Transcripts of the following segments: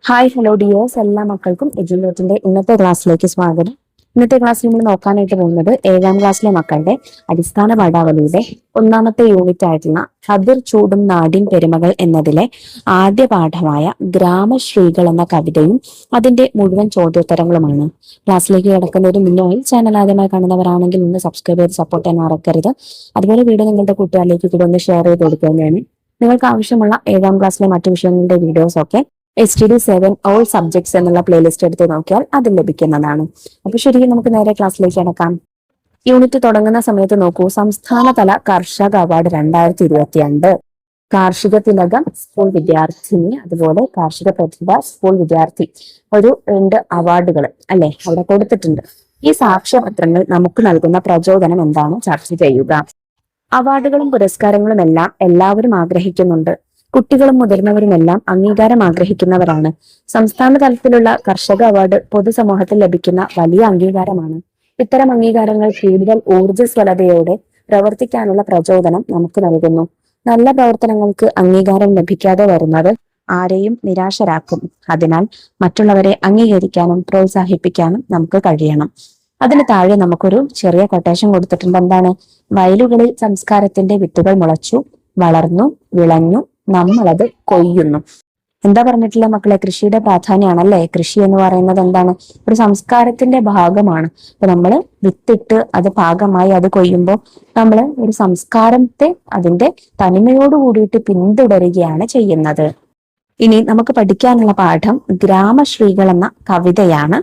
Hi hello dears എല്ലാ മക്കൾക്കും എഡ്യൂലോട്ടിന്റെ ഇന്നത്തെ ക്ലാസ്സിലേക്ക് സ്വാഗതം. ഇന്നത്തെ ക്ലാസ്സിൽ നമ്മൾ നോക്കാനായിട്ട് പോകുന്നത് 7ാം ക്ലാസ്സിലെ മക്കളുടെ അടിസ്ഥാന പാഠാവലിയുടെ ഒന്നാമത്തെ യൂണിറ്റ് ആയിട്ടുള്ള അതിർ ചൂടും നാടിൻ പെരുമകൾ എന്നതിലെ ആദ്യ പാഠമായ ഗ്രാമശ്രീകൾ എന്ന കവിതയും അതിന്റെ മുഴുവൻ ചോദ്യോത്തരങ്ങളുമാണ്. ക്ലാസ്സിലേക്ക് കിടക്കുന്നതിന് മുന്നേ ചാനൽ ആദ്യമായി കാണുന്നവരാണെങ്കിൽ ഒന്ന് സബ്സ്ക്രൈബ് ചെയ്ത് സപ്പോർട്ട് ചെയ്യാൻ മറക്കരുത്. അതുപോലെ വീഡിയോ നിങ്ങളുടെ കൂട്ടുകാരിലേക്ക് കൂടെ ഒന്ന് ഷെയർ ചെയ്ത് കൊടുക്കുകയാണ്. നിങ്ങൾക്ക് ആവശ്യമുള്ള 7ാം ക്ലാസ്സിലെ മറ്റു വിഷയങ്ങളുടെ വീഡിയോസ് ഒക്കെ STD7 ഓൾ സബ്ജക്ട്സ് എന്നുള്ള പ്ലേലിസ്റ്റ് എടുത്ത് നോക്കിയാൽ അത് ലഭിക്കുന്നതാണ്. അപ്പൊ ശരിക്കും നമുക്ക് നേരെ ക്ലാസ്സിലേക്ക് കടക്കാം. യൂണിറ്റ് തുടങ്ങുന്ന സമയത്ത് നോക്കൂ, സംസ്ഥാനതല കർഷക അവാർഡ് 2022, കാർഷിക തിലകം സ്കൂൾ വിദ്യാർത്ഥിനി, അതുപോലെ കാർഷിക പ്രതിഭ സ്കൂൾ വിദ്യാർത്ഥി, ഒരു 2 അവാർഡുകൾ അല്ലെ അവിടെ കൊടുത്തിട്ടുണ്ട്. ഈ സാക്ഷ്യപത്രങ്ങൾ നമുക്ക് നൽകുന്ന പ്രചോദനം എന്താണ് ചർച്ച ചെയ്യുക. അവാർഡുകളും പുരസ്കാരങ്ങളും എല്ലാം എല്ലാവരും ആഗ്രഹിക്കുന്നുണ്ട്. കുട്ടികളും മുതിർന്നവരുമെല്ലാം അംഗീകാരം ആഗ്രഹിക്കുന്നവരാണ്. സംസ്ഥാന തലത്തിലുള്ള കർഷക അവാർഡ് പൊതുസമൂഹത്തിൽ ലഭിക്കുന്ന വലിയ അംഗീകാരമാണ്. ഇത്തരം അംഗീകാരങ്ങൾ കൂടുതൽ ഊർജ്ജസ്വലതയോടെ പ്രവർത്തിക്കാനുള്ള പ്രചോദനം നമുക്ക് നൽകുന്നു. നല്ല പ്രവർത്തനങ്ങൾക്ക് അംഗീകാരം ലഭിക്കാതെ വരുന്നത് ആരെയും നിരാശരാക്കും. അതിനാൽ മറ്റുള്ളവരെ അംഗീകരിക്കാനും പ്രോത്സാഹിപ്പിക്കാനും നമുക്ക് കഴിയണം. അതിന് താഴെ നമുക്കൊരു ചെറിയ കൊട്ടേഷൻ കൊടുത്തിട്ടുണ്ട്. എന്താണ്? വയലുകളിൽ സംസ്കാരത്തിന്റെ വിത്തുകൾ മുളച്ചു, വളർന്നു, വിളഞ്ഞു, നമ്മളത് കൊയ്യുന്നു. എന്താ പറഞ്ഞിട്ടില്ല മക്കളെ? കൃഷിയുടെ പ്രാധാന്യമാണല്ലേ. കൃഷി എന്ന് പറയുന്നത് എന്താണ്? ഒരു സംസ്കാരത്തിന്റെ ഭാഗമാണ്. അപ്പൊ നമ്മള് വിത്തിട്ട് അത് പാകമായി അത് കൊയ്യുമ്പോൾ നമ്മൾ ഒരു സംസ്കാരത്തെ അതിന്റെ തനിമയോട് കൂടിയിട്ട് പിന്തുടരുകയാണ് ചെയ്യുന്നത്. ഇനി നമുക്ക് പഠിക്കാനുള്ള പാഠം ഗ്രാമശ്രീകൾ എന്ന കവിതയാണ്.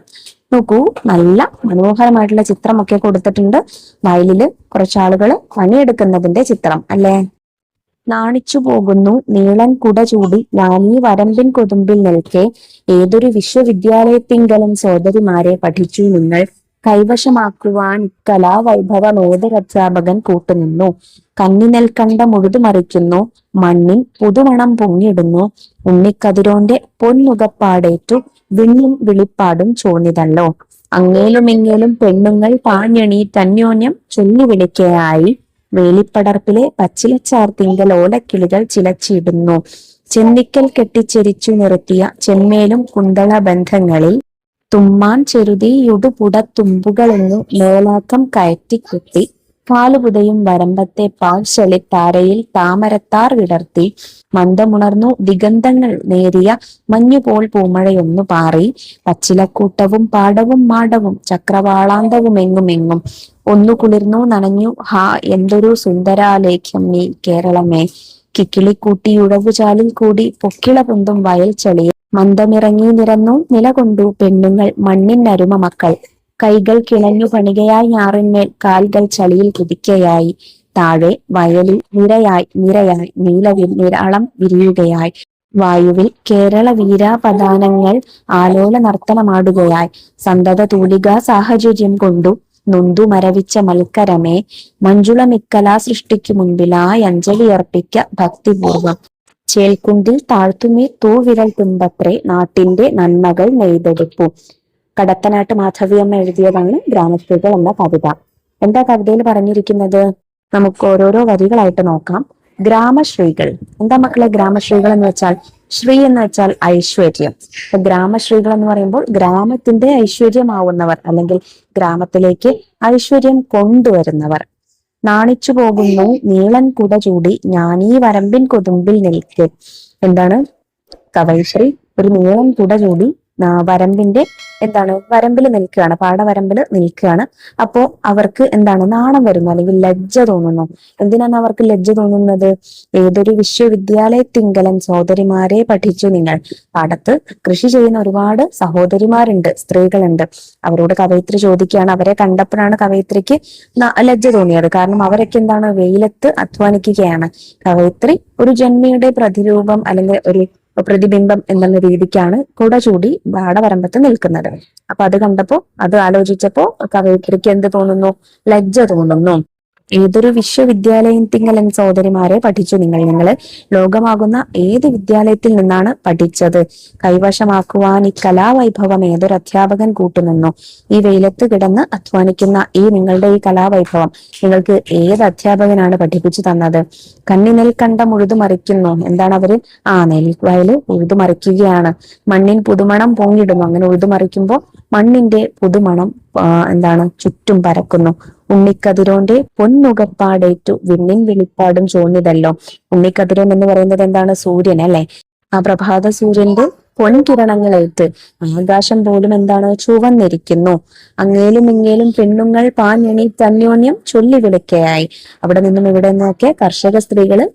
നോക്കൂ, നല്ല മനോഹരമായിട്ടുള്ള ചിത്രമൊക്കെ കൊടുത്തിട്ടുണ്ട്. വയലില് കുറച്ചാളുകൾ പണിയെടുക്കുന്നതിന്റെ ചിത്രം അല്ലേ. നാണിച്ചു പോകുന്നു നീളൻ കുട ചൂടി ഞാനീ വരമ്പിൻ കൊതുമ്പിൽ നിൽക്കെ, ഏതൊരു വിശ്വവിദ്യാലയത്തിങ്കലും സോദരിമാരെ പഠിച്ചു നിങ്ങൾ, കൈവശമാക്കുവാൻ കലാവൈഭവം ഏതൊരധ്യാപകൻ കൂട്ടുനിന്നു, കന്നിനെൽക്കണ്ട മുഴുതുമറിക്കുന്നു, മണ്ണിൻ പുതുമണം പൊങ്ങിടുന്നു, ഉണ്ണിക്കതിരോന്റെ പൊൻമുഖപ്പാടേറ്റു വിണ്ണും വിളിപ്പാടും ചോന്നിതല്ലോ, അങ്ങേലും ഇങ്ങേലും പെണ്ണുങ്ങൾ പാഞ്ഞെണീറ്റന്യോന്യം ചൊല്ലി വിളിക്കയായി, വേലിപ്പടർപ്പിലെ പച്ചിലച്ചാർത്തിങ്കൽ ഓലക്കിളികൾ ചിലച്ചിടുന്നു, ചെന്നിക്കൽ കെട്ടിച്ചെരിച്ചു നിർത്തിയ ചെമ്മേലും കുന്തള ബന്ധങ്ങളിൽ, തുമ്മാൻ ചെറുതിയുടുപുട തുമ്പുകളെന്നു മേലാക്കം കയറ്റിക്കുത്തി, കാലുപുതയും വരമ്പത്തെ പാഴ്ചെളിത്താരയിൽ താമരത്താർ വിടർത്തി, മന്ദമുണർന്നു ദിഗന്ധങ്ങൾ നേരിയ മഞ്ഞുപോൽ പൂമഴയൊന്നു പാറി, പച്ചിലക്കൂട്ടവും പാടവും മാടവും ചക്രവാളാന്തവുമെങ്ങുമെങ്ങും ഒന്നു കുളിർന്നു നനഞ്ഞു, ഹാ എന്തൊരു സുന്ദരാലേഖ്യം നീ കേരളമേ, കിക്കിളിക്കൂട്ടിയുഴവുചാലിൽ കൂടി പൊക്കിള പൊന്തും വയൽ ചെളിയിൽ, മന്ദമിറങ്ങി നിരന്നു നിലകൊണ്ടു പെണ്ണുങ്ങൾ മണ്ണിനരുമ മക്കൾ, കൈകൾ കിണഞ്ഞു പണികയായി ഞാറിന്മേൽ കാൽകൾ ചളിയിൽ കുതിക്കയായി, താഴെ വയലിൽ നിരയായി നിരയായി നീലവിൽ നിരാളം വിരിയുകയായി, വായുവിൽ കേരള വീരാപദാനങ്ങൾ ആലോല നർത്തനമാടുകയായി, സന്തത തൂലികാ സാഹചര്യം കൊണ്ടു നൊന്തു മരവിച്ച മൽക്കരമേ, മഞ്ജുളമിക്കലാ സൃഷ്ടിക്കു മുൻപിലായി അഞ്ജലിയർപ്പിക്ക ഭക്തിപൂർവം, ചേൽക്കുണ്ടിൽ താഴ്ത്തുമേ തൂവിരൽ തുമ്പത്രേ നാട്ടിന്റെ നന്മകൾ നെയ്തെടുപ്പു. കടത്തനാട്ട് മാധവിയമ്മ എഴുതിയതാണ് ഗ്രാമശ്രീകൾ എന്ന കവിത. എന്താ കവിതയിൽ പറഞ്ഞിരിക്കുന്നത്? നമുക്ക് ഓരോരോ വരികളായിട്ട് നോക്കാം. ഗ്രാമശ്രീകൾ എന്താ മക്കളെ? ഗ്രാമശ്രീകൾ എന്ന് വെച്ചാൽ, ശ്രീ എന്ന് വെച്ചാൽ ഐശ്വര്യം. അപ്പൊ ഗ്രാമശ്രീകൾ എന്ന് പറയുമ്പോൾ ഗ്രാമത്തിന്റെ ഐശ്വര്യമാവുന്നവർ, അല്ലെങ്കിൽ ഗ്രാമത്തിലേക്ക് ഐശ്വര്യം കൊണ്ടുവരുന്നവർ. നാണിച്ചു പോകുന്നു നീളൻ കുട ചൂടി ഞാനീ വരമ്പിൻ കൊതുമ്പിൽ നിൽക്കെ. എന്താണ്? കവയിത്രി ഒരു നീളൻ കുട ചൂടി വരമ്പിന്റെ വരമ്പിൽ നിൽക്കുകയാണ്, പാടവരമ്പിൽ നിൽക്കുകയാണ്. അപ്പോ അവർക്ക് നാണം വരുന്നു, അല്ലെങ്കിൽ ലജ്ജ തോന്നുന്നു. എന്തിനാണ് അവർക്ക് ലജ്ജ തോന്നുന്നത്? ഏതൊരു വിശ്വവിദ്യാലയത്തിങ്കലൻ സഹോദരിമാരെ പഠിച്ചു നിങ്ങൾ. പാടത്ത് കൃഷി ചെയ്യുന്ന ഒരുപാട് സഹോദരിമാരുണ്ട്, സ്ത്രീകളുണ്ട്. അവരോട് കവയിത്രി ചോദിക്കുകയാണ്. അവരെ കണ്ടപ്പോഴാണ് കവയിത്രിക്ക് ലജ്ജ തോന്നിയത്. കാരണം അവരൊക്കെ വെയിലത്ത് അധ്വാനിക്കുകയാണ്. കവയിത്രി ഒരു ജന്മിയുടെ പ്രതിരൂപം അല്ലെങ്കിൽ ഒരു പ്രതിബിംബം എന്നുള്ള രീതിക്കാണ് കുട ചൂടി പാടവരമ്പത്ത് നിൽക്കുന്നത്. അപ്പൊ അത് കണ്ടപ്പോ, അത് ആലോചിച്ചപ്പോ കവയിത്രിക്ക് എന്ത് തോന്നുന്നു? ലജ്ജ തോന്നുന്നു. ഏതൊരു വിശ്വവിദ്യാലയത്തിങ്കലൻ സഹോദരിമാരെ പഠിച്ചു നിങ്ങൾ ലോകമാകുന്ന ഏത് വിദ്യാലയത്തിൽ നിന്നാണ് പഠിച്ചത്? കൈവശമാക്കുവാൻ ഈ കലാവൈഭവം ഏതൊരു അധ്യാപകൻ കൂട്ടുനിന്നു? ഈ വെയിലത്ത് കിടന്ന് അധ്വാനിക്കുന്ന നിങ്ങളുടെ ഈ കലാവൈഭവം നിങ്ങൾക്ക് ഏത് അധ്യാപകനാണ് പഠിപ്പിച്ചു തന്നത്? കണ്ണിനെൽ കണ്ടം ഉഴുതുമറിക്കുന്നു. എന്താണ് അവര്? നെൽവയല് ഉഴുതുമറിക്കുകയാണ്. മണ്ണിൻ പുതുമണം പൊങ്ങിടുന്നു. അങ്ങനെ ഉഴുതുമറിക്കുമ്പോൾ മണ്ണിന്റെ പുതുമണം ചുറ്റും പരക്കുന്നു. ഉണ്ണിക്കതിരോന്റെ പൊന്നുകപ്പാടേറ്റു വിണ്ണിൻ വിളിപ്പാടും ചോന്നിതല്ലോ. ഉണ്ണിക്കതിരോൻ എന്ന് പറയുന്നത് എന്താണ്? സൂര്യൻ അല്ലെ. ആ പ്രഭാത സൂര്യന്റെ പൊൻകിരണങ്ങളേറ്റ് ആകാശം പോലും ചുവന്നിരിക്കുന്നു. അങ്ങേലും ഇങ്ങേലും പെണ്ണുങ്ങൾ പാഞ്ഞെണീറ്റ് ചൊല്ലി വിളിക്കയായി. അവിടെ നിന്നും ഇവിടെ നിന്നൊക്കെ കർഷക സ്ത്രീകള്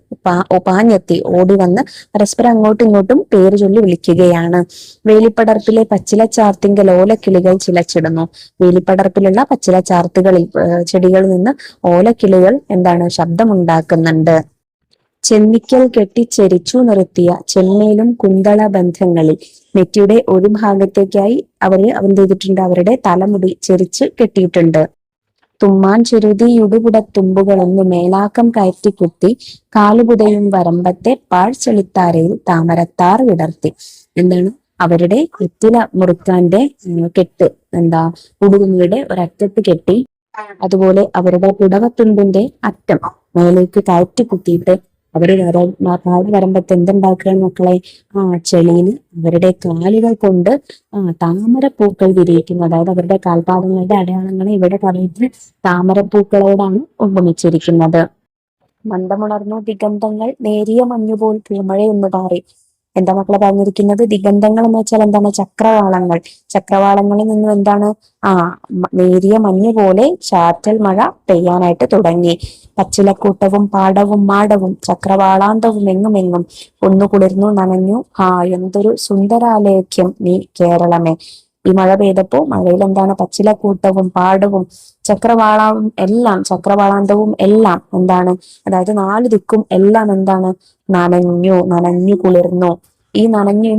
പാഞ്ഞെത്തി ഓടി വന്ന് പരസ്പരം അങ്ങോട്ടും ഇങ്ങോട്ടും പേര് ചൊല്ലി വിളിക്കുകയാണ്. വേലിപ്പടർപ്പിലെ പച്ചില ചാർത്തിങ്കൽ ഓലക്കിളികൾ ചിലച്ചിടുന്നു. വേലിപ്പടർപ്പിലുള്ള പച്ചില ചാർത്തുകളിൽ ചെടികളിൽ നിന്ന് ഓലക്കിളികൾ ശബ്ദമുണ്ടാക്കുന്നുണ്ട്. ചെന്നിക്കൽ കെട്ടിച്ചെരിച്ചു നിർത്തിയ ചെമ്മേലും കുന്തള ബന്ധങ്ങളിൽ നെറ്റിയുടെ ഒരു ഭാഗത്തേക്കായി അവൻ ചെയ്തിട്ടുണ്ട്, അവരുടെ തലമുടി ചെരിച്ച് കെട്ടിയിട്ടുണ്ട്. തുമ്മാൻ ചെരുതിയുടുപുട തുമ്പുകളൊന്നു മേലാക്കം കയറ്റി കുത്തി കാലുപുതയും വരമ്പത്തെ പാഴ്ചെളിത്താരയിൽ താമരത്താർ വിടർത്തി. അവരുടെ വെറ്റില മുറുക്കാന്റെ കെട്ട് ഉടുകുന്നയുടെ ഒരറ്റത്ത് കെട്ടി, അതുപോലെ അവരുടെ പുടവത്തുണ്ടിന്റെ അറ്റം മേലേക്ക് കയറ്റി കുത്തിയിട്ട് അവര് കാട് വരമ്പത്ത് എന്തുണ്ടാക്കുകയാണ് മക്കളെ? ചെളിയിൽ അവരുടെ കാലുകൾ കൊണ്ട് താമരപ്പൂക്കൾ വിരിയിക്കുന്നു. അതായത് അവരുടെ കാൽപാദങ്ങളുടെ അടയാളങ്ങളെ ഇവിടെ പറഞ്ഞിട്ട് താമരപ്പൂക്കളോടാണ് ഉപമിച്ചിരിക്കുന്നത്. മന്ദമുണർന്നു ദിഗന്ധങ്ങൾ നേരിയ മഞ്ഞുപോൽ പൂമഴയൊന്നു പാറി. എന്താ മക്കളെ പറഞ്ഞിരിക്കുന്നത്? ദിഗന്ധങ്ങൾ എന്ന് വെച്ചാൽ ചക്രവാളങ്ങൾ. ചക്രവാളങ്ങളിൽ നിന്നും നേരിയ മഞ്ഞ് പോലെ ചാറ്റൽ മഴ പെയ്യാനായിട്ട് തുടങ്ങി. പച്ചിലക്കൂട്ടവും പാടവും മാടവും ചക്രവാളാന്തവും എങ്ങുമെങ്ങും ഒന്നു കുളിർന്നു നനഞ്ഞു. എന്തൊരു സുന്ദരാലേഖ്യം നീ കേരളമേ. ഈ മഴ പെയ്തപ്പോ മഴയിൽ പച്ചിലക്കൂട്ടവും പാടവും ചക്രവാളാന്തവും എല്ലാം അതായത് 4 ദിക്കും എല്ലാം നനഞ്ഞു കുളിർന്നു. ഈ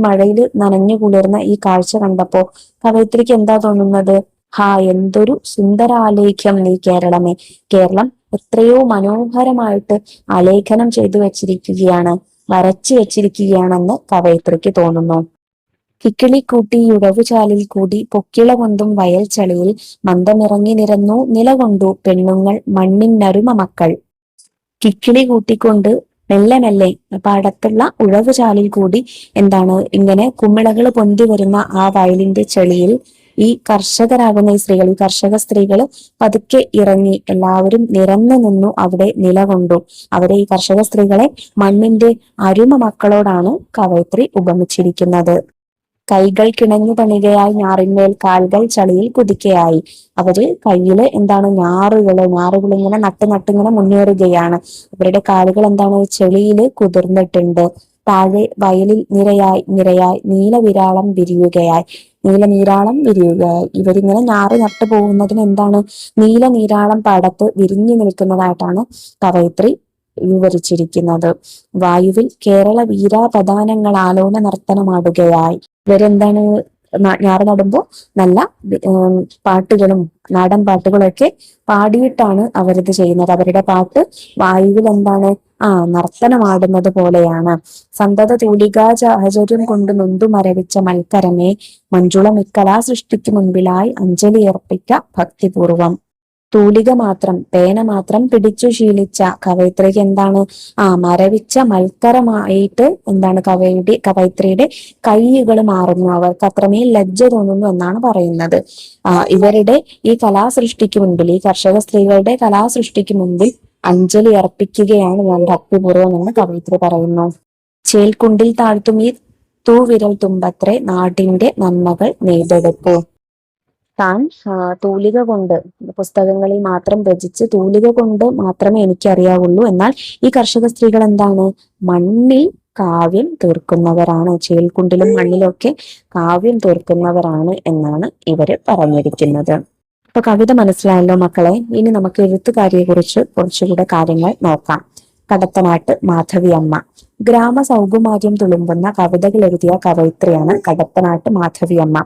മഴയിൽ നനഞ്ഞു കുളിർന്ന ഈ കാഴ്ച കണ്ടപ്പോ കവയിത്രിക്ക് എന്താ തോന്നുന്നത്? എന്തൊരു സുന്ദരാലേഖ്യം നീ കേരളമേ. കേരളം എത്രയോ മനോഹരമായിട്ട് ആലേഖനം ചെയ്തു വെച്ചിരിക്കുകയാണ്, വരച്ചു വെച്ചിരിക്കുകയാണെന്ന് കവയിത്രിക്ക് തോന്നുന്നു. കിക്കിളിക്കൂട്ടി യുടവുചാലിൽ കൂടി പൊക്കിള കൊണ്ടും വയൽ ചളിയിൽ മന്ദമിറങ്ങി നിരന്നു നിലകൊണ്ടു പെണ്ണുങ്ങൾ മണ്ണിനരുമ മക്കൾ. കിക്കിളി കൂട്ടിക്കൊണ്ട് മെല്ലെ മെല്ലെ പാടത്തുള്ള ഉഴവുചാലിൽ കൂടി ഇങ്ങനെ കുമിളകൾ പൊന്തി വരുന്ന ആ വയലിന്റെ ചെളിയിൽ ഈ കർഷകരാകുന്ന ഈ കർഷക സ്ത്രീകള് പതുക്കെ ഇറങ്ങി എല്ലാവരും നിരന്നു നിന്നു അവിടെ നിലകൊണ്ടു. അവരെ ഈ കർഷക സ്ത്രീകളെ മണ്ണിന്റെ അരുമ മക്കളോടാണ് കവയിത്രി ഉപമിച്ചിരിക്കുന്നത്. കൈകൾ കിണഞ്ഞു പണികയായി ഞാറിന്മേൽ കാൽകൾ ചളിയിൽ കുതിക്കയായി. അവര് കയ്യില് ഞാറുകൾ ഇങ്ങനെ നട്ടിങ്ങനെ മുന്നേറുകയാണ്. അവരുടെ കാലുകൾ ചെളിയില് കുതിർന്നിട്ടുണ്ട്. താഴെ വയലിൽ നിരയായി നീലവിരാളം വിരിയുകയായി. ഇവരിങ്ങനെ ഞാറ് നട്ടു പോകുന്നതിന് നീലനീരാളം പാടത്ത് വിരിഞ്ഞു നിൽക്കുന്നതായിട്ടാണ് കവയിത്രി വിവരിച്ചിരിക്കുന്നത്. വായുവിൽ കേരള വീരാപദാനങ്ങൾ ആലോല നർത്തനമാടുകയായി. ഞാറ് നടുമ്പോ നല്ല പാട്ടുകളും നാടൻ പാട്ടുകളൊക്കെ പാടിയിട്ടാണ് അവരിത് ചെയ്യുന്നത്. അവരുടെ പാട്ട് വായുവിൽ നർത്തനമാടുന്നത് പോലെയാണ്. സന്തത തൂലികാ സാഹചര്യം കൊണ്ട് നൊന്തു മരവിച്ച മൽക്കരമേ, മഞ്ജുളം ഇക്കലാ സൃഷ്ടിക്ക് മുൻപിലായി അഞ്ജലി അർപ്പിക്ക ഭക്തിപൂർവം. തൂലിക മാത്രം പേന മാത്രം പിടിച്ചു ശീലിച്ച കവയിത്രിക്ക് മരവിച്ച മത്കരമായിട്ട് കവയിത്രിയുടെ കൈകൾ മാറുന്നു. അവർക്ക് അത്രമേൽ ലജ്ജ തോന്നുന്നു എന്നാണ് പറയുന്നത്. ഇവരുടെ ഈ കലാസൃഷ്ടിക്ക് മുൻപിൽ, ഈ കർഷക സ്ത്രീകളുടെ കലാസൃഷ്ടിക്ക് മുൻപിൽ അഞ്ജലി അർപ്പിക്കുകയാണ് ഞാൻ ഭക്തിപൂർവം എന്ന് കവയിത്രി പറയുന്നു. ചേൽക്കുണ്ടിൽ താഴ്ത്തും ഈ തൂവിരൽ തുമ്പത്രേ നാടിന്റെ നന്മകൾ നെയ്തെടുപ്പു. താൻ തൂലിക കൊണ്ട് പുസ്തകങ്ങളിൽ മാത്രം രചിച്ച് തൂലിക കൊണ്ട് മാത്രമേ എനിക്കറിയാവുള്ളൂ. എന്നാൽ ഈ കർഷക സ്ത്രീകൾ മണ്ണിൽ കാവ്യം തീർക്കുന്നവരാണ്. ചേൽക്കുണ്ടിലും മണ്ണിലൊക്കെ കാവ്യം തീർക്കുന്നവരാണ് എന്നാണ് ഇവര് പറഞ്ഞിരിക്കുന്നത്. അപ്പൊ കവിത മനസ്സിലായല്ലോ മക്കളെ. ഇനി നമുക്ക് എഴുത്തുകാരിയെ കുറിച്ച് കുറച്ചുകൂടെ കാര്യങ്ങൾ നോക്കാം. കടത്തനാട്ട് മാധവി അമ്മ. ഗ്രാമ സൗകുമാര്യം തുളുമ്പുന്ന കവിതകൾ എഴുതിയ കവയിത്രിയാണ് കടത്തനാട്ട് മാധവി അമ്മ.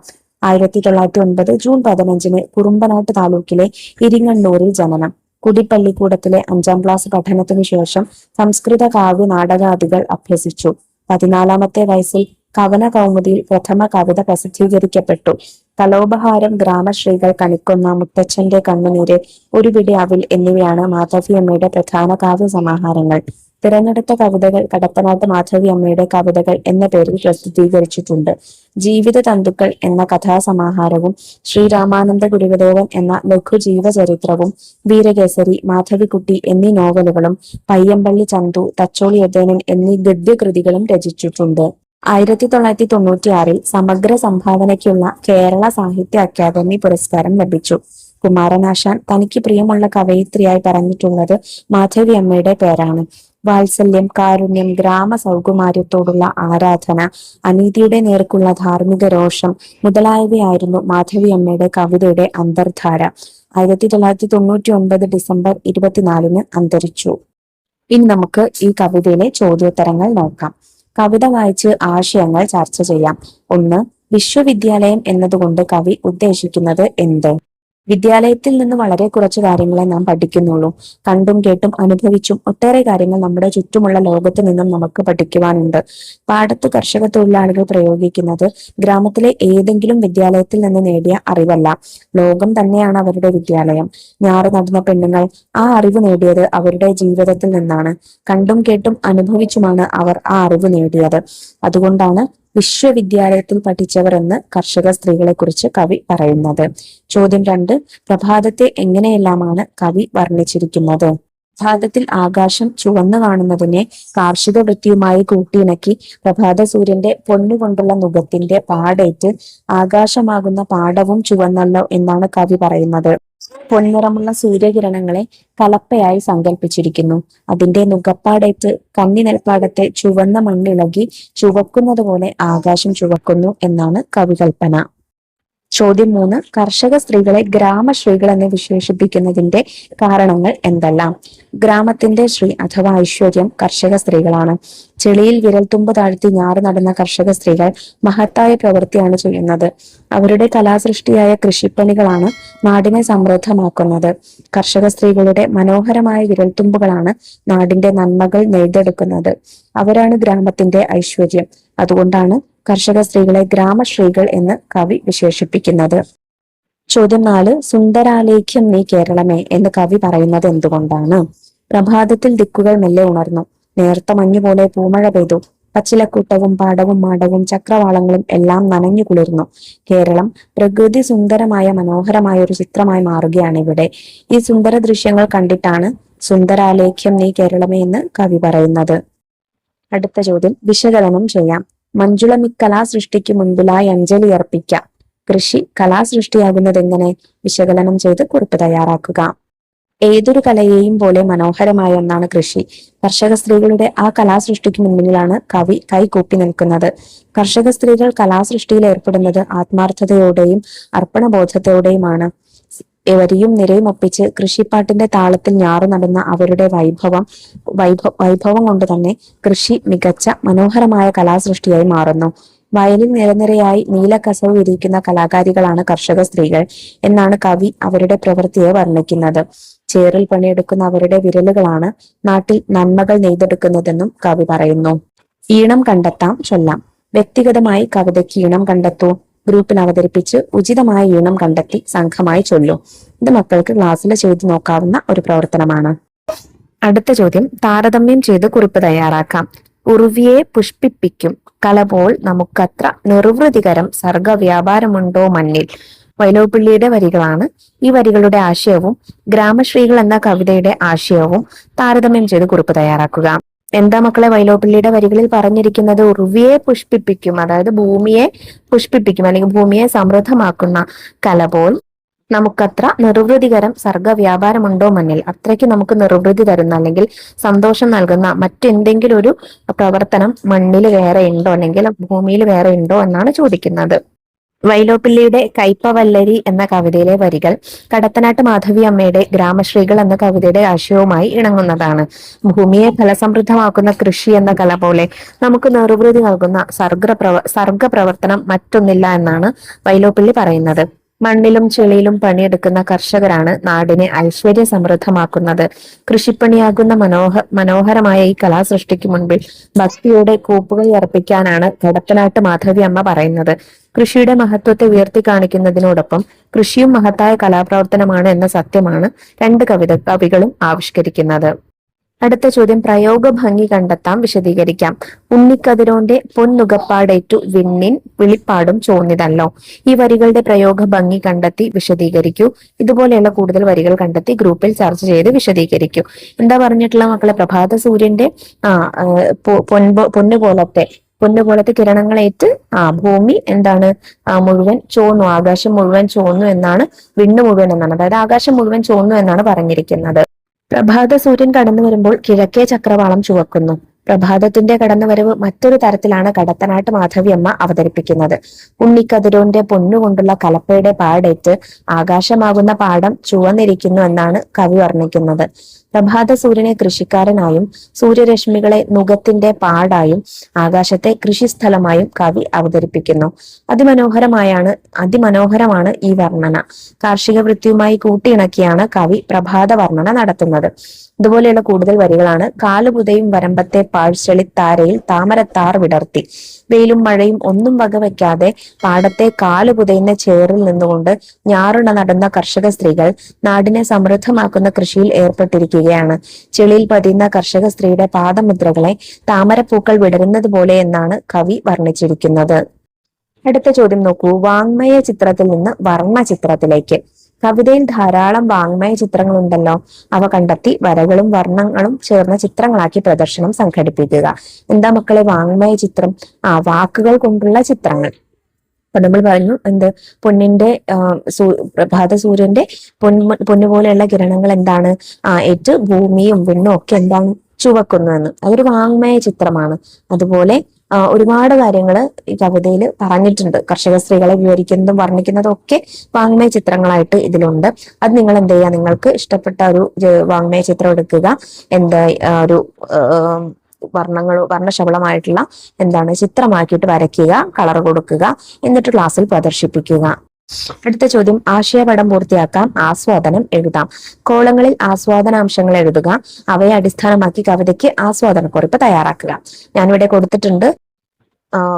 1909 ജൂൺ 15 കുറുമ്പനാട്ട് താലൂക്കിലെ ഇരിങ്ങണ്ണൂരിൽ ജനനം. കുടിപ്പള്ളിക്കൂടത്തിലെ 5ാം ക്ലാസ് പഠനത്തിനു ശേഷം സംസ്കൃത കാവ്യ നാടകാദികൾ അഭ്യസിച്ചു. 14-ാമത്തെ വയസ്സിൽ കവന കൗമുദിയിൽ പ്രഥമ കവിത പ്രസിദ്ധീകരിക്കപ്പെട്ടു. കലോപഹാരം, ഗ്രാമശ്രീകൾ, കണിക്കൊന്ന, മുത്തച്ഛന്റെ കണ്ണുനീര്, ഒരു പിടി അവിൽ എന്നിവയാണ് മാധവിയമ്മയുടെ പ്രധാന കാവ്യ സമാഹാരങ്ങൾ. തിരഞ്ഞെടുത്ത കവിതകൾ കടത്തനാട്ട് മാധവിയമ്മയുടെ കവിതകൾ എന്ന പേരിൽ പ്രസിദ്ധീകരിച്ചിട്ടുണ്ട്. ജീവിത തന്തുക്കൾ എന്ന കഥാസമാഹാരവും ശ്രീരാമാനന്ദ ഗുരുദേവൻ എന്ന ലഘു ജീവചരിത്രവും വീരകേസരി, മാധവിക്കുട്ടി എന്നീ നോവലുകളും പയ്യമ്പള്ളി ചന്തു, തച്ചോളി യതേനൻ എന്നീ ഗദ്യകൃതികളും രചിച്ചിട്ടുണ്ട്. 1996 സമഗ്ര സംഭാവനയ്ക്കുള്ള കേരള സാഹിത്യ അക്കാദമി പുരസ്കാരം ലഭിച്ചു. കുമാരനാശാൻ തനിക്ക് പ്രിയമുള്ള കവയിത്രിയായി പറഞ്ഞിട്ടുള്ളത് മാധവിയമ്മയുടെ പേരാണ്. വാത്സല്യം, കാരുണ്യം, ഗ്രാമ സൗകുമാര്യത്തോടുള്ള ആരാധന, അനീതിയുടെ നേർക്കുള്ള ധാർമ്മിക രോഷം മുതലായവയായിരുന്നു മാധവിയമ്മയുടെ കവിതയുടെ അന്തർധാര. 1999 ഡിസംബർ 24 അന്തരിച്ചു. ഇനി നമുക്ക് ഈ കവിതയിലെ ചോദ്യോത്തരങ്ങൾ നോക്കാം. കവിത വായിച്ച് ആശയങ്ങൾ ചർച്ച ചെയ്യാം. 1. വിശ്വവിദ്യാലയം എന്നതുകൊണ്ട് കവി ഉദ്ദേശിക്കുന്നത് എന്ത്? വിദ്യാലയത്തിൽ നിന്ന് വളരെ കുറച്ച് കാര്യങ്ങളെ നാം പഠിക്കുന്നുള്ളൂ. കണ്ടും കേട്ടും അനുഭവിച്ചും ഒട്ടേറെ കാര്യങ്ങൾ നമ്മുടെ ചുറ്റുമുള്ള ലോകത്ത് നിന്നും നമുക്ക് പഠിക്കുവാനുണ്ട്. പാടത്ത് കർഷക തൊഴിലാളികൾ പ്രയോഗിക്കുന്നത് ഗ്രാമത്തിലെ ഏതെങ്കിലും വിദ്യാലയത്തിൽ നിന്ന് നേടിയ അറിവല്ല. ലോകം തന്നെയാണ് അവരുടെ വിദ്യാലയം. ഞാറ് നടുന്ന പെണ്ണുങ്ങൾ ആ അറിവ് നേടിയത് അവരുടെ ജീവിതത്തിൽ നിന്നാണ്. കണ്ടും കേട്ടും അനുഭവിച്ചുമാണ് അവർ ആ അറിവ് നേടിയത്. അതുകൊണ്ടാണ് വിശ്വവിദ്യാലയത്തിൽ പഠിച്ചവർ എന്ന് കർഷക സ്ത്രീകളെ കുറിച്ച് കവി പറയുന്നത്. ചോദ്യം 2. പ്രഭാതത്തെ എങ്ങനെയെല്ലാമാണ് കവി വർണ്ണിച്ചിരിക്കുന്നത്? പ്രഭാതത്തിൽ ആകാശം ചുവന്നു കാണുന്നതിനെ കാർഷിക വൃത്തിയുമായി കൂട്ടിയിണക്കി പ്രഭാത സൂര്യന്റെ പൊന്നുകൊണ്ടുള്ള നുകത്തിന്റെ പാടേറ്റ് ആകാശമാകുന്ന പാടവും ചുവന്നല്ലോ എന്നാണ് കവി പറയുന്നത്. പൊൻനിറമുള്ള സൂര്യകിരണങ്ങളെ കലപ്പയായി സങ്കല്പിച്ചിരിക്കുന്നു. അതിന്റെ നുകപ്പാടേറ്റ് കന്നി നെൽപ്പാടത്തെ ചുവന്ന മണ്ണിളകി ചുവക്കുന്നത് പോലെ ആകാശം ചുവക്കുന്നു എന്നാണ് കവികൽപ്പന. ചോദ്യം 3. കർഷക സ്ത്രീകളെ ഗ്രാമശ്രീകൾ എന്ന് വിശേഷിപ്പിക്കുന്നതിന്റെ കാരണങ്ങൾ എന്തെല്ലാം? ഗ്രാമത്തിന്റെ ശ്രീ അഥവാ ഐശ്വര്യം കർഷക സ്ത്രീകളാണ്. ചെളിയിൽ വിരൽത്തുമ്പ് താഴ്ത്തി ഞാറ് നടുന്ന കർഷക സ്ത്രീകൾ മഹത്തായ പ്രവൃത്തിയാണ് ചെയ്യുന്നത്. അവരുടെ കലാസൃഷ്ടിയായ കൃഷിപ്പണികളാണ് നാടിനെ സമൃദ്ധമാക്കുന്നത്. കർഷക സ്ത്രീകളുടെ മനോഹരമായ വിരൽത്തുമ്പുകളാണ് നാടിന്റെ നന്മകൾ നെയ്തെടുക്കുന്നത്. അവരാണ് ഗ്രാമത്തിന്റെ ഐശ്വര്യം. അതുകൊണ്ടാണ് കർഷക സ്ത്രീകളെ ഗ്രാമശ്രീകൾ എന്ന് കവി വിശേഷിപ്പിക്കുന്നത്. ചോദ്യം 4. സുന്ദരാലേഖ്യം നീ കേരളമേ എന്ന് കവി പറയുന്നത് എന്തുകൊണ്ടാണ്? പ്രഭാതത്തിൽ ദിക്കുകൾ മെല്ലെ ഉണർന്നു. നേർത്ത മഞ്ഞുപോലെ പൂമഴ പെയ്തു. പച്ചിലക്കൂട്ടവും പാടവും മാടവും ചക്രവാളങ്ങളും എല്ലാം നനഞ്ഞു കുളിർന്നു. കേരളം പ്രകൃതി സുന്ദരമായ മനോഹരമായ ഒരു ചിത്രമായി മാറുകയാണ് ഇവിടെ. ഈ സുന്ദര ദൃശ്യങ്ങൾ കണ്ടിട്ടാണ് സുന്ദരാലേഖ്യം നീ കേരളമേ എന്ന് കവി പറയുന്നത്. അടുത്ത ചോദ്യം വിശകലനം ചെയ്യാം. മഞ്ജുളമിക്കലാസൃഷ്ടിക്ക് മുൻപിലായി അഞ്ജലി അർപ്പിക്കാം. കൃഷി കലാസൃഷ്ടിയാകുന്നത് എങ്ങനെ? വിശകലനം ചെയ്ത് കുറിപ്പ് തയ്യാറാക്കുക. ഏതൊരു കലയെയും പോലെ മനോഹരമായ ഒന്നാണ് കൃഷി. കർഷക സ്ത്രീകളുടെ ആ കലാസൃഷ്ടിക്ക് മുന്നിലാണ് കവി കൈകൂപ്പി നിൽക്കുന്നത്. കർഷക സ്ത്രീകൾ കലാസൃഷ്ടിയിൽ ഏർപ്പെടുന്നത് ആത്മാർത്ഥതയോടെയും അർപ്പണബോധത്തോടെയുമാണ്. വരിയും നിരയും ഒപ്പിച്ച് കൃഷിപ്പാട്ടിന്റെ താളത്തിൽ ഞാറു നടന്ന അവരുടെ വൈഭവം കൊണ്ട് തന്നെ കൃഷി മികച്ച മനോഹരമായ കലാസൃഷ്ടിയായി മാറുന്നു. വയലിൽ നിരനിരയായി നീലക്കസവ് വിരിക്കുന്ന കലാകാരികളാണ് കർഷക സ്ത്രീകൾ എന്നാണ് കവി അവരുടെ പ്രവൃത്തിയെ വർണ്ണിക്കുന്നത്. ചേറിൽ പണിയെടുക്കുന്ന അവരുടെ വിരലുകളാണ് നാട്ടിൽ നന്മകൾ നെയ്തെടുക്കുന്നതെന്നും കവി പറയുന്നു. ഈണം കണ്ടെത്താം, ചൊല്ലാം. വ്യക്തിഗതമായി കവിതയ്ക്ക് ഈണം കണ്ടെത്തൂ. ഗ്രൂപ്പിൽ അവതരിപ്പിച്ച് ഉചിതമായ ഈണം കണ്ടെത്തി സംഘമായി ചൊല്ലൂ. ഇത് മക്കൾക്ക് ക്ലാസ്സിൽ ചെയ്തു നോക്കാവുന്ന ഒരു പ്രവർത്തനമാണ്. അടുത്ത ചോദ്യം താരതമ്യം ചെയ്ത് കുറിപ്പ് തയ്യാറാക്കാം. ഉർവിയെ പുഷ്പിപ്പിക്കും കലപോൽ നമുക്കത്ര നിർവൃതികരം സർഗവ്യാപാരമുണ്ടോ മണ്ണിൽ. വൈലോപ്പിള്ളിയുടെ വരികളാണ്. ഈ വരികളുടെ ആശയവും ഗ്രാമശ്രീകൾ എന്ന കവിതയുടെ ആശയവും താരതമ്യം ചെയ്ത് കുറിപ്പ് തയ്യാറാക്കുക. എന്താ മക്കളെ വൈലോപ്പിള്ളിയുടെ വരികളിൽ പറഞ്ഞിരിക്കുന്നത്? ഉർവിയെ പുഷ്പിപ്പിക്കും, അതായത് ഭൂമിയെ പുഷ്പിപ്പിക്കും അല്ലെങ്കിൽ ഭൂമിയെ സമൃദ്ധമാക്കുന്ന കലപോൽ നമുക്കത്ര നിർവൃതികരം സർഗവ്യാപാരമുണ്ടോ മണ്ണിൽ. അത്രയ്ക്ക് നമുക്ക് നിർവൃതി തരുന്ന അല്ലെങ്കിൽ സന്തോഷം നൽകുന്ന മറ്റെന്തെങ്കിലും ഒരു പ്രവർത്തനം മണ്ണിൽ വേറെ ഉണ്ടോ അല്ലെങ്കിൽ ഭൂമിയിൽ വേറെ ഉണ്ടോ എന്നാണ് ചോദിക്കുന്നത്. വൈലോപ്പിള്ളിയുടെ കൈപ്പവല്ലരി എന്ന കവിതയിലെ വരികൾ കടത്തനാട്ട് മാധവി അമ്മയുടെ ഗ്രാമശ്രീകൾ എന്ന കവിതയുടെ ആശയവുമായി ഇണങ്ങുന്നതാണ്. ഭൂമിയെ ഫലസമൃദ്ധമാക്കുന്ന കൃഷി എന്ന കല പോലെ നമുക്ക് നിർവൃതി നൽകുന്ന സർഗ പ്രവർത്തനം മറ്റൊന്നില്ല എന്നാണ് വൈലോപ്പിള്ളി പറയുന്നത്. മണ്ണിലും ചെളിയിലും പണിയെടുക്കുന്ന കർഷകരാണ് നാടിനെ ഐശ്വര്യ സമൃദ്ധമാക്കുന്നത്. കൃഷിപ്പണിയാകുന്ന മനോഹരമായ ഈ കലാസൃഷ്ടിക്ക് മുൻപിൽ ഭക്തിയോടെ കൂപ്പുകൈ അർപ്പിക്കാനാണ് കടത്തനാട്ട് മാധവി അമ്മ പറയുന്നത്. കൃഷിയുടെ മഹത്വത്തെ ഉയർത്തി കാണിക്കുന്നതിനോടൊപ്പം കൃഷിയും മഹത്തായ കലാപ്രവർത്തനമാണ് എന്ന സത്യമാണ് രണ്ട് കവികളും ആവിഷ്കരിക്കുന്നത്. അടുത്ത ചോദ്യം, പ്രയോഗ ഭംഗി കണ്ടെത്താം, വിശദീകരിക്കാം. ഉണ്ണിക്കതിരോന്റെ പൊന്നുകപ്പാടേറ്റു വിണ്ണിൻ വിളിപ്പാടും ചോന്നിതല്ലോ. ഈ വരികളുടെ പ്രയോഗ ഭംഗി കണ്ടെത്തി വിശദീകരിക്കൂ. ഇതുപോലെയുള്ള കൂടുതൽ വരികൾ കണ്ടെത്തി ഗ്രൂപ്പിൽ ചർച്ച ചെയ്ത് വിശദീകരിക്കൂ. എന്താ പറഞ്ഞിട്ടുള്ള മക്കളെ? പ്രഭാത സൂര്യന്റെ പൊന്നുപോലത്തെ കിരണങ്ങളേറ്റ് ഭൂമി എന്താണ് മുഴുവൻ ചോന്നു, ആകാശം മുഴുവൻ ചോന്നു എന്നാണ്, വിണ്ണ് മുഴുവൻ എന്നാണ്, അതായത് ആകാശം മുഴുവൻ ചോന്നു എന്നാണ് പറഞ്ഞിരിക്കുന്നത്. പ്രഭാത സൂര്യൻ കടന്നു വരുമ്പോൾ കിഴക്കേ ചക്രവാളം ചുവക്കുന്നു. പ്രഭാതത്തിന്റെ കടന്നുവരവ് മറ്റൊരു തരത്തിലാണ് കടത്തനാട്ട് മാധവി അമ്മ അവതരിപ്പിക്കുന്നത്. ഉണ്ണിക്കതിരോന്റെ പൊന്നുകൊണ്ടുള്ള കലപ്പയുടെ പാടേറ്റ് ആകാശമാകുന്ന പാടം ചുവന്നിരിക്കുന്നു എന്നാണ് കവി വർണ്ണിക്കുന്നത്. പ്രഭാത സൂര്യനെ കൃഷിക്കാരനായും സൂര്യരശ്മികളെ നുകത്തിന്റെ പാടായും ആകാശത്തെ കൃഷിസ്ഥലമായും കവി അവതരിപ്പിക്കുന്നു. അതിമനോഹരമാണ് ഈ വർണ്ണന. കാർഷിക വൃത്തിയുമായി കൂട്ടിയിണക്കിയാണ് കവി പ്രഭാത വർണ്ണന നടത്തുന്നത്. ഇതുപോലെയുള്ള കൂടുതൽ വരികളാണ്. കാലുപുതയും വരമ്പത്തെ പാഴ്ചെളിത്താരയിൽ താമരത്താർ വിടർത്തി. വെയിലും മഴയും ഒന്നും വകവയ്ക്കാതെ പാടത്തെ കാലുപുതയുന്ന ചേറിൽ നിന്നുകൊണ്ട് ഞാറുണ നടുന്ന കർഷക സ്ത്രീകൾ നാടിനെ സമൃദ്ധമാക്കുന്ന കൃഷിയിൽ ഏർപ്പെട്ടിരിക്കുകയാണ്. ചെളിയിൽ പതിയുന്ന കർഷക സ്ത്രീയുടെ പാദമുദ്രകളെ താമരപ്പൂക്കൾ വിടരുന്നത് പോലെ എന്നാണ് കവി വർണ്ണിച്ചിരിക്കുന്നത്. അടുത്ത ചോദ്യം നോക്കൂ. വാങ്മയ ചിത്രത്തിൽ നിന്ന് വർണ്ണ ചിത്രത്തിലേക്ക്. കവിതയിൽ ധാരാളം വാങ്മയ ചിത്രങ്ങളുണ്ടല്ലോ, അവ കണ്ടെത്തി വരകളും വർണ്ണങ്ങളും ചേർന്ന ചിത്രങ്ങളാക്കി പ്രദർശനം സംഘടിപ്പിക്കുക. എന്താ മക്കളെ വാങ്മയ ചിത്രം? വാക്കുകൾ കൊണ്ടുള്ള ചിത്രങ്ങൾ. അപ്പൊ നമ്മൾ പറഞ്ഞു പൊന്നിന്റെ പ്രഭാത സൂര്യന്റെ പൊന്നുപോലെയുള്ള കിരണങ്ങൾ എന്താണ് ഏറ്റ് ഭൂമിയും വിണ്ണും ഒക്കെ എന്താണ് ചുവക്കുന്നു എന്ന്. അതൊരു വാങ്മയ ചിത്രമാണ്. അതുപോലെ ഒരുപാട് കാര്യങ്ങൾ ഈ കവിതയിൽ പറഞ്ഞിട്ടുണ്ട്. കർഷക സ്ത്രീകളെ വിവരിക്കുന്നതും വർണ്ണിക്കുന്നതും ഒക്കെ വാങ്മയ ചിത്രങ്ങളായിട്ട് ഇതിലുണ്ട്. അത് നിങ്ങൾ എന്ത് ചെയ്യുക, നിങ്ങൾക്ക് ഇഷ്ടപ്പെട്ട ഒരു വാങ്മയ ചിത്രം എടുക്കുക, ഒരു വർണ്ണശബളമായിട്ടുള്ള ചിത്രമാക്കിയിട്ട് വരയ്ക്കുക, കളർ കൊടുക്കുക, എന്നിട്ട് ക്ലാസ്സിൽ പ്രദർശിപ്പിക്കുക. അടുത്ത ചോദ്യം, ആശയപടം പൂർത്തിയാക്കാം, ആസ്വാദനം എഴുതാം. കോളങ്ങളിൽ ആസ്വാദനാംശങ്ങൾ എഴുതുക, അവയെ അടിസ്ഥാനമാക്കി കവിതയ്ക്ക് ആസ്വാദനക്കുറിപ്പ് തയ്യാറാക്കുക. ഞാനിവിടെ കൊടുത്തിട്ടുണ്ട്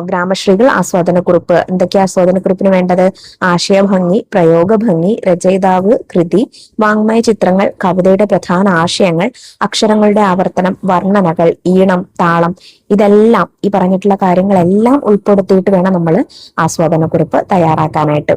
ഗ്രാമശ്രീകൾ ആസ്വാദനക്കുറിപ്പ്. എന്തൊക്കെയാ ആസ്വാദനക്കുറിപ്പിന് വേണ്ടത്? ആശയഭംഗി, പ്രയോഗഭംഗി, രചയിതാവ്, കൃതി, വാങ്മയ ചിത്രങ്ങൾ, കവിതയുടെ പ്രധാന ആശയങ്ങൾ, അക്ഷരങ്ങളുടെ ആവർത്തനം, വർണ്ണനകൾ, ഈണം, താളം, ഇതെല്ലാം ഈ പറഞ്ഞിട്ടുള്ള കാര്യങ്ങളെല്ലാം ഉൾപ്പെടുത്തിയിട്ട് വേണം നമ്മൾ ആസ്വാദനക്കുറിപ്പ് തയ്യാറാക്കാനായിട്ട്.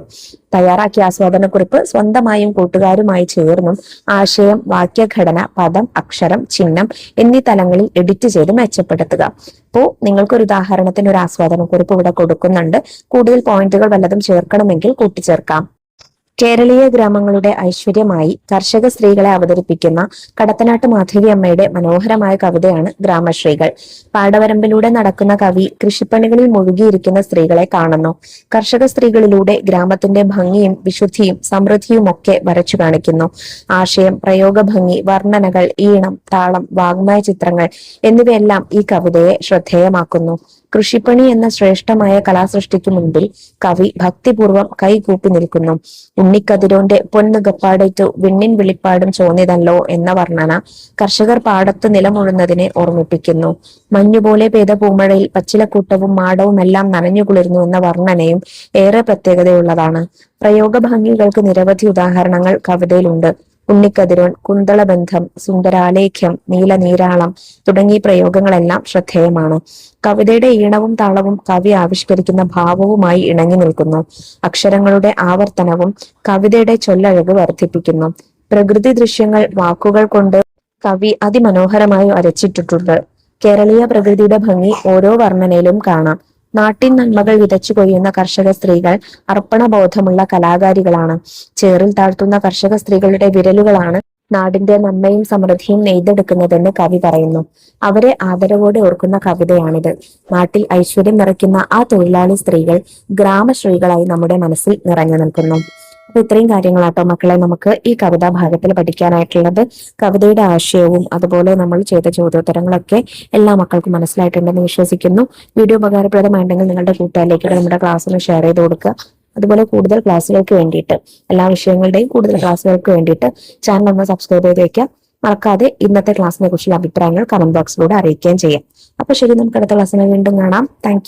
തയ്യാറാക്കിയ ആസ്വാദനക്കുറിപ്പ് സ്വന്തമായും കൂട്ടുകാരുമായി ചേർന്നും ആശയം, വാക്യഘടന, പദം, അക്ഷരം, ചിഹ്നം എന്നീ തലങ്ങളിൽ എഡിറ്റ് ചെയ്ത് മെച്ചപ്പെടുത്തുക. അപ്പോ നിങ്ങൾക്കൊരു ഉദാഹരണത്തിന് ഒരു ആസ്വാദനക്കുറിപ്പ് ഇവിടെ കൊടുക്കുന്നുണ്ട്. കൂടുതൽ പോയിന്റുകൾ വല്ലതും ചേർക്കണമെങ്കിൽ കൂട്ടിച്ചേർക്കാം. കേരളീയ ഗ്രാമങ്ങളുടെ ഐശ്വര്യമായി കർഷക സ്ത്രീകളെ അവതരിപ്പിക്കുന്ന കടത്തനാട്ട് മാധവി അമ്മയുടെ മനോഹരമായ കവിതയാണ് ഗ്രാമശ്രീകൾ. പാടവരമ്പിലൂടെ നടക്കുന്ന കവി കൃഷിപ്പണികളിൽ മുഴുകിയിരിക്കുന്ന സ്ത്രീകളെ കാണുന്നു. കർഷക സ്ത്രീകളിലൂടെ ഗ്രാമത്തിന്റെ ഭംഗിയും വിശുദ്ധിയും സമൃദ്ധിയും ഒക്കെ വരച്ചു കാണിക്കുന്നു. ആശയം, പ്രയോഗഭംഗി, വർണ്ണനകൾ, ഈണം, താളം, വാങ്മയ ചിത്രങ്ങൾ എന്നിവയെല്ലാം ഈ കവിതയെ ശ്രദ്ധേയമാക്കുന്നു. കൃഷിപ്പണി എന്ന ശ്രേഷ്ഠമായ കലാസൃഷ്ടിക്ക് മുൻപിൽ കവി ഭക്തിപൂർവം കൈകൂപ്പി നിൽക്കുന്നു. ഉണ്ണിക്കതിരോന്റെ പൊന്നുകപ്പാടേറ്റു വിണ്ണിൻ വിളിപ്പാടും ചോന്നിതല്ലോ എന്ന വർണ്ണന കർഷകർ പാടത്ത് നിലമുഴുന്നതിനെ ഓർമ്മിപ്പിക്കുന്നു. മഞ്ഞുപോലെ പെയ്ത പൂമഴയിൽ പച്ചിലക്കൂട്ടവും മാടവും എല്ലാം നനഞ്ഞുകുളിർന്നു എന്ന വർണ്ണനയും ഏറെ പ്രത്യേകതയുള്ളതാണ്. പ്രയോഗഭംഗികൾക്ക് നിരവധി ഉദാഹരണങ്ങൾ കവിതയിലുണ്ട്. ഉണ്ണിക്കതിരോൻ, കുന്തളബന്ധം, സുന്ദരാലേഖ്യം, നീലനീരാളം തുടങ്ങിയ പ്രയോഗങ്ങളെല്ലാം ശ്രദ്ധേയമാണ്. കവിതയുടെ ഈണവും താളവും കവി ആവിഷ്കരിക്കുന്ന ഭാവവുമായി ഇണങ്ങി നിൽക്കുന്നു. അക്ഷരങ്ങളുടെ ആവർത്തനവും കവിതയുടെ ചൊല്ലഴക് വർദ്ധിപ്പിക്കുന്നു. പ്രകൃതി ദൃശ്യങ്ങൾ വാക്കുകൾ കൊണ്ട് കവി അതിമനോഹരമായി വരച്ചിട്ടിട്ടുണ്ട്. കേരളീയ പ്രകൃതിയുടെ ഭംഗി ഓരോ വർണ്ണനയിലും കാണാം. നാട്ടിൻ നന്മകൾ വിതച്ചു കൊയ്യുന്ന കർഷക സ്ത്രീകൾ അർപ്പണബോധമുള്ള കലാകാരികളാണ്. ചേറിൽ താഴ്ത്തുന്ന കർഷക സ്ത്രീകളുടെ വിരലുകളാണ് നാടിന്റെ നന്മയും സമൃദ്ധിയും നെയ്തെടുക്കുന്നതെന്ന് കവി പറയുന്നു. അവരെ ആദരവോടെ ഓർക്കുന്ന കവിതയാണിത്. നാട്ടിൽ ഐശ്വര്യം നിറയ്ക്കുന്ന ആ തൊഴിലാളി സ്ത്രീകൾ ഗ്രാമശ്രീകളായി നമ്മുടെ മനസ്സിൽ നിറഞ്ഞു നിൽക്കുന്നു. അപ്പൊ ഇത്രയും കാര്യങ്ങളാട്ടോ മക്കളെ നമുക്ക് ഈ കവിതാ ഭാഗത്തിൽ പഠിക്കാനായിട്ടുള്ളത്. കവിതയുടെ ആശയവും അതുപോലെ നമ്മൾ ചെയ്ത ചോദ്യോത്തരങ്ങളൊക്കെ എല്ലാ മക്കൾക്കും മനസ്സിലായിട്ടുണ്ടെന്ന് വിശ്വസിക്കുന്നു. വീഡിയോ ഉപകാരപ്രദമായിട്ടുണ്ടെങ്കിൽ നിങ്ങളുടെ കൂട്ടുകാരിലേക്ക് നമ്മുടെ ക്ലാസ് ഒന്ന് ഷെയർ ചെയ്ത് കൊടുക്കുക. അതുപോലെ കൂടുതൽ ക്ലാസ്സുകൾക്ക് വേണ്ടിയിട്ട്, എല്ലാ വിഷയങ്ങളുടെയും കൂടുതൽ ക്ലാസ്സുകൾക്ക് വേണ്ടിയിട്ട് ചാനൽ ഒന്ന് സബ്സ്ക്രൈബ് ചെയ്ത് വെക്കുക. മറക്കാതെ ഇന്നത്തെ ക്ലാസ്സിനെ കുറിച്ചുള്ള അഭിപ്രായങ്ങൾ കമന്റ് ബോക്സിലൂടെ അറിയിക്കുകയും ചെയ്യാം. അപ്പൊ ശരി, നമുക്ക് അടുത്ത ക്ലാസ്സിനെ വീണ്ടും കാണാം. താങ്ക്